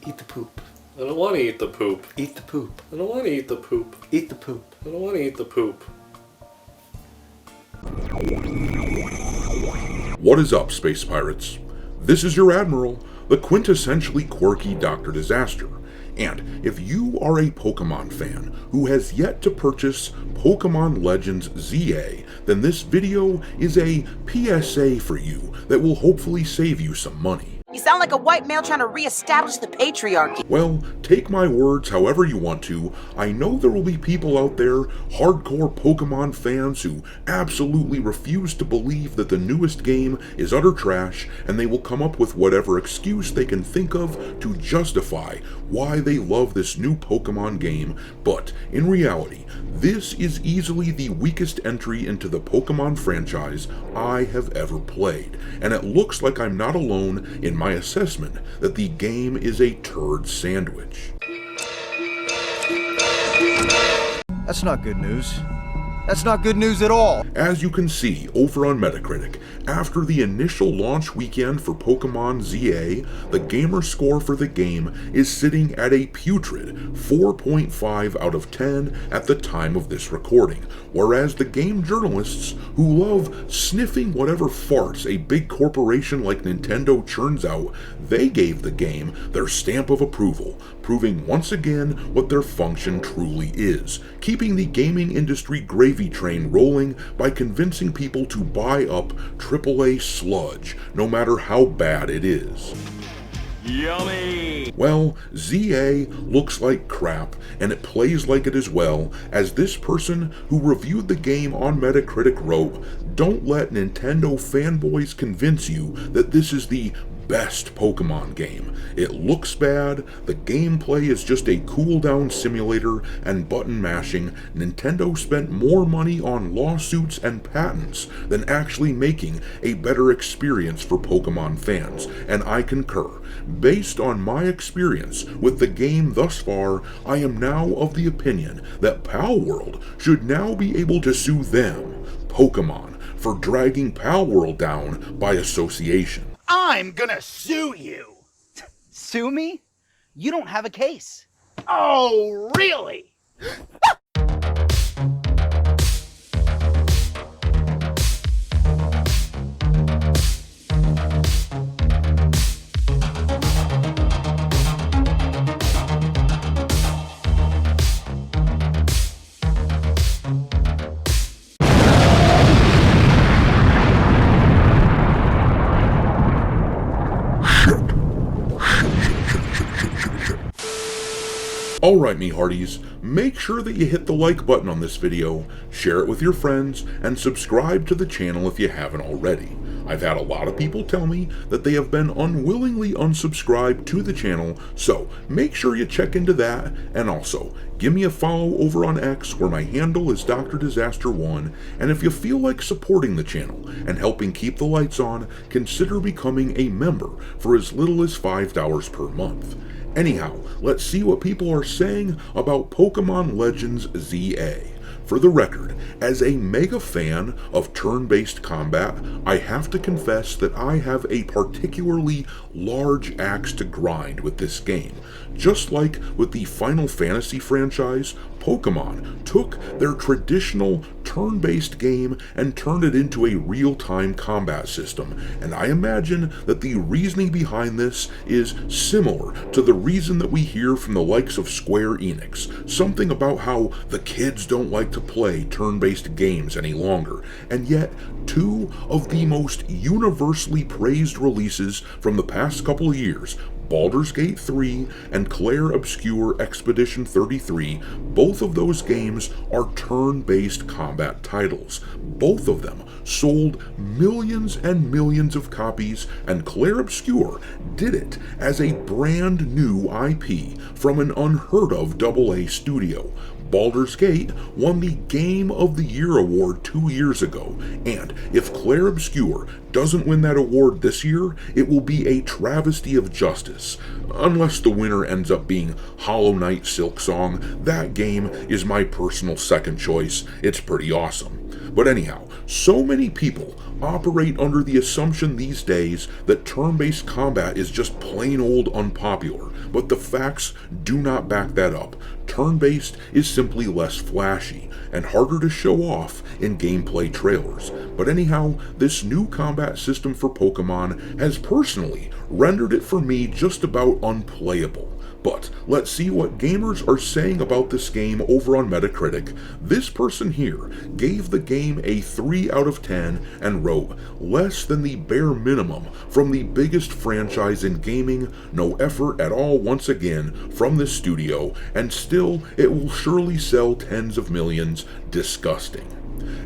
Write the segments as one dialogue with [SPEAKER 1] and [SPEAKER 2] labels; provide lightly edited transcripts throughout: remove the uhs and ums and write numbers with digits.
[SPEAKER 1] Eat the poop.
[SPEAKER 2] I don't want to eat the poop.
[SPEAKER 1] Eat the poop.
[SPEAKER 2] I don't want to eat the poop.
[SPEAKER 1] Eat the poop.
[SPEAKER 2] I don't want to eat the poop.
[SPEAKER 3] What is up, Space Pirates? This is your Admiral, the quintessentially quirky Dr. Disaster. And if you are a Pokemon fan who has yet to purchase Pokemon Legends ZA, then this video is a PSA for you that will hopefully save you some money.
[SPEAKER 4] You sound like a white male trying to reestablish the patriarchy.
[SPEAKER 3] Well, take my words however you want to. I know there will be people out there, hardcore Pokemon fans, who absolutely refuse to believe that the newest game is utter trash, and they will come up with whatever excuse they can think of to justify why they love this new Pokemon game. But in reality, this is easily the weakest entry into the Pokemon franchise I have ever played, and it looks like I'm not alone in my assessment that the game is a turd sandwich.
[SPEAKER 5] That's not good news. That's not good news at all.
[SPEAKER 3] As you can see over on Metacritic, after the initial launch weekend for Pokemon ZA, the gamer score for the game is sitting at a putrid 4.5 out of 10 at the time of this recording, whereas the game journalists who love sniffing whatever farts a big corporation like Nintendo churns out, they gave the game their stamp of approval, proving once again what their function truly is, keeping the gaming industry gravy train rolling by convincing people to buy up AAA sludge, no matter how bad it is.
[SPEAKER 6] Yummy!
[SPEAKER 3] Well, ZA looks like crap, and it plays like it as well, as this person who reviewed the game on Metacritic wrote, "Don't let Nintendo fanboys convince you that this is the best Pokemon game. It looks bad, the gameplay is just a cooldown simulator and button mashing. Nintendo spent more money on lawsuits and patents than actually making a better experience for Pokemon fans, and I concur. Based on my experience with the game thus far, I am now of the opinion that PalWorld should now be able to sue them, Pokemon, for dragging PalWorld down by association."
[SPEAKER 7] I'm gonna sue you!
[SPEAKER 8] Sue me? You don't have a case.
[SPEAKER 7] Oh, really?
[SPEAKER 3] Alright, me hearties, make sure that you hit the like button on this video, share it with your friends, and subscribe to the channel if you haven't already. I've had a lot of people tell me that they have been unwillingly unsubscribed to the channel, so make sure you check into that, and also, give me a follow over on X where my handle is Dr. Disaster1, and if you feel like supporting the channel and helping keep the lights on, consider becoming a member for as little as $5 per month. Anyhow, let's see what people are saying about Pokemon Legends ZA. For the record, as a mega fan of turn-based combat, I have to confess that I have a particularly large axe to grind with this game. Just like with the Final Fantasy franchise, Pokemon took their traditional turn-based game and turned it into a real-time combat system, and I imagine that the reasoning behind this is similar to the reason that we hear from the likes of Square Enix, something about how the kids don't like to play turn-based games any longer, and yet two of the most universally praised releases from the past couple of years, Baldur's Gate 3 and Clair Obscur Expedition 33, both of those games are turn-based combat titles. Both of them sold millions and millions of copies, and Clair Obscur did it as a brand new IP from an unheard of AA studio. Baldur's Gate won the Game of the Year award 2 years ago, and if Clair Obscur doesn't win that award this year, it will be a travesty of justice. Unless the winner ends up being Hollow Knight Silksong, that game is my personal second choice. It's pretty awesome. But anyhow, So many people operate under the assumption these days that turn-based combat is just plain old unpopular, but the facts do not back that up. Turn-based is simply less flashy and harder to show off in gameplay trailers. But anyhow, this new combat system for Pokemon has personally rendered it for me just about unplayable. But let's see what gamers are saying about this game over on Metacritic. This person here gave the game a 3 out of 10 and wrote, "Less than the bare minimum from the biggest franchise in gaming, no effort at all once again from this studio, and still it will surely sell tens of millions, disgusting."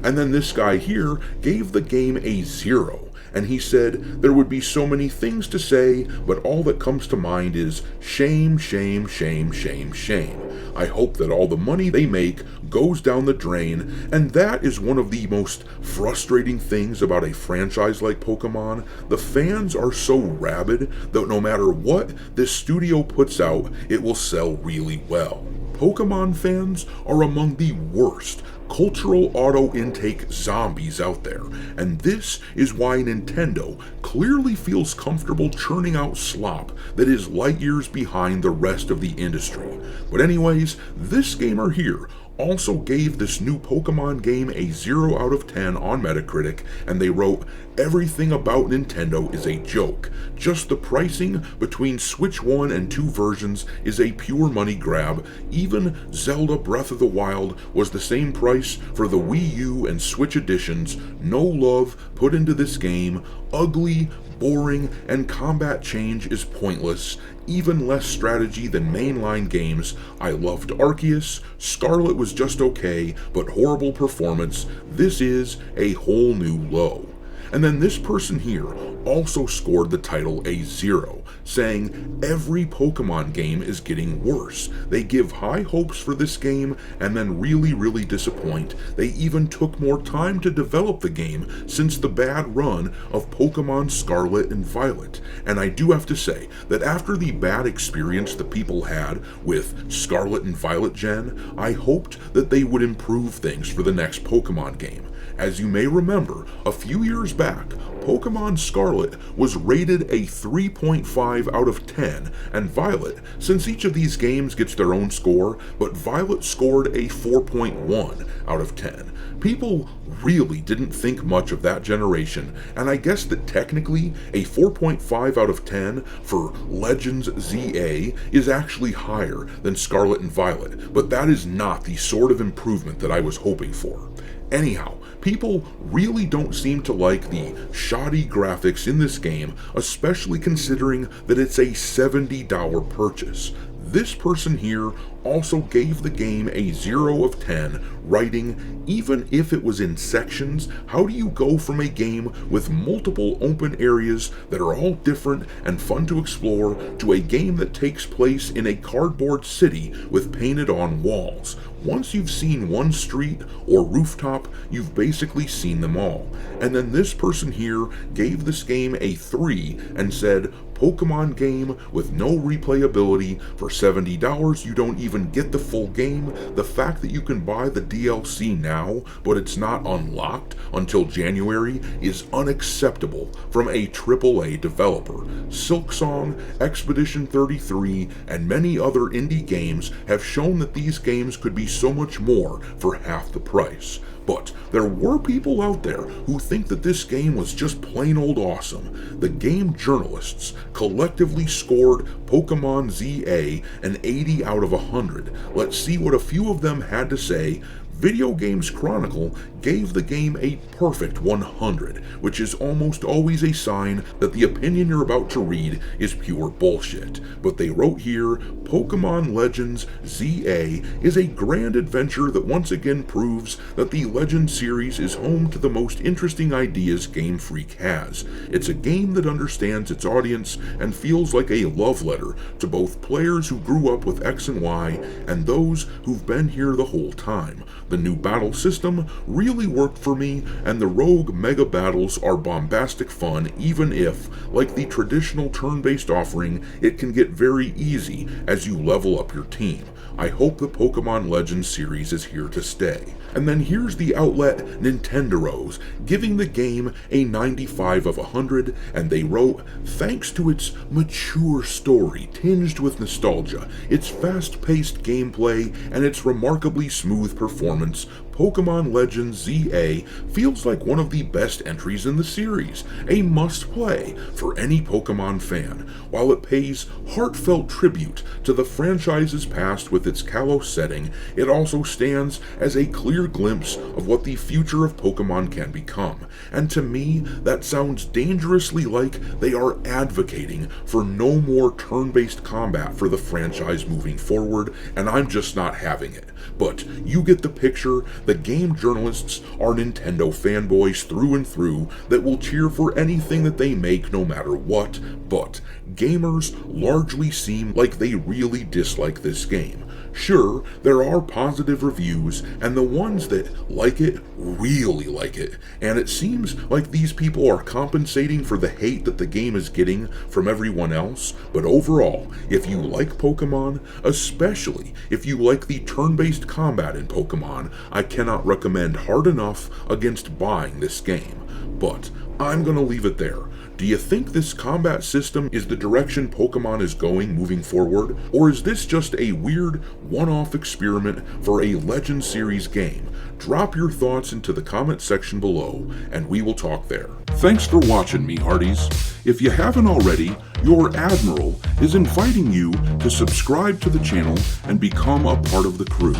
[SPEAKER 3] And then this guy here gave the game a 0. And he said, "There would be so many things to say, but all that comes to mind is shame, shame, shame, shame, shame. I hope that all the money they make goes down the drain," and that is one of the most frustrating things about a franchise like Pokemon. The fans are so rabid that no matter what this studio puts out, it will sell really well. Pokemon fans are among the worst cultural auto-intake zombies out there, and this is why Nintendo clearly feels comfortable churning out slop that is light years behind the rest of the industry. But anyways, this gamer here also gave this new Pokemon game a 0 out of 10 on Metacritic, and they wrote, "Everything about Nintendo is a joke. Just the pricing between Switch 1 and 2 versions is a pure money grab. Even Zelda Breath of the Wild was the same price for the Wii U and Switch editions. No love put into this game. Ugly, boring, and combat change is pointless. Even less strategy than mainline games. I loved Arceus. Scarlet was just okay, but horrible performance. This is a whole new low." And then this person here also scored the title a 0, saying every Pokemon game is getting worse. They give high hopes for this game and then really disappoint. They even took more time to develop the game since the bad run of Pokemon Scarlet and Violet. And I do have to say that after the bad experience the people had with Scarlet and Violet Gen, I hoped that they would improve things for the next Pokemon game. As you may remember, a few years back, Pokemon Scarlet was rated a 3.5 out of 10, and Violet, since each of these games gets their own score, but Violet scored a 4.1 out of 10. People really didn't think much of that generation, and I guess that technically a 4.5 out of 10 for Legends ZA is actually higher than Scarlet and Violet, but that is not the sort of improvement that I was hoping for. Anyhow, people really don't seem to like the shoddy graphics in this game, especially considering that it's a $70 purchase. This person here also gave the game a 0 of 10, writing, "Even if it was in sections, how do you go from a game with multiple open areas that are all different and fun to explore to a game that takes place in a cardboard city with painted on walls? Once you've seen one street or rooftop, you've basically seen them all." And then this person here gave this game a 3 and said, "Pokemon game with no replayability. For $70, you don't even get the full game. The fact that you can buy the DLC now, but it's not unlocked until January, is unacceptable from a AAA developer. Silksong, Expedition 33, and many other indie games have shown that these games could be so much more for half the price." But there were people out there who think that this game was just plain old awesome. The game journalists collectively scored Pokemon ZA an 80 out of 100. Let's see what a few of them had to say. Video Games Chronicle gave the game a perfect 100, which is almost always a sign that the opinion you're about to read is pure bullshit. But they wrote here, "Pokemon Legends ZA is a grand adventure that once again proves that the Legends series is home to the most interesting ideas Game Freak has. It's a game that understands its audience and feels like a love letter to both players who grew up with X and Y and those who've been here the whole time. The new battle system really worked for me, and the rogue mega battles are bombastic fun, even if, like the traditional turn-based offering, it can get very easy as you level up your team. I hope the Pokemon Legends series is here to stay. And then here's the outlet Nintendo's, giving the game a 95 of 100, and they wrote, "Thanks to its mature story tinged with nostalgia, its fast-paced gameplay, and its remarkably smooth performance, Pokemon Legends ZA feels like one of the best entries in the series, a must-play for any Pokemon fan. While it pays heartfelt tribute to the franchise's past with its Kalos setting, it also stands as a clear glimpse of what the future of Pokemon can become. And to me, that sounds dangerously like they are advocating for no more turn-based combat for the franchise moving forward, and I'm just not having it. But you get the picture. The game journalists are Nintendo fanboys through and through that will cheer for anything that they make no matter what, but gamers largely seem like they really dislike this game. Sure, there are positive reviews, and the ones that like it really like it, and it seems like these people are compensating for the hate that the game is getting from everyone else, but overall, if you like Pokemon, especially if you like the turn-based combat in Pokemon, I cannot recommend hard enough against buying this game. But I'm gonna leave it there. Do you think this combat system is the direction Pokemon is going moving forward, or is this just a weird one-off experiment for a Legend series game? Drop your thoughts into the comment section below, and we will talk there. Thanks for watching, me hearties. If you haven't already, your Admiral is inviting you to subscribe to the channel and become a part of the crew.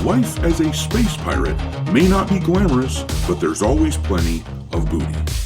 [SPEAKER 3] Life as a space pirate may not be glamorous, but there's always plenty of booty.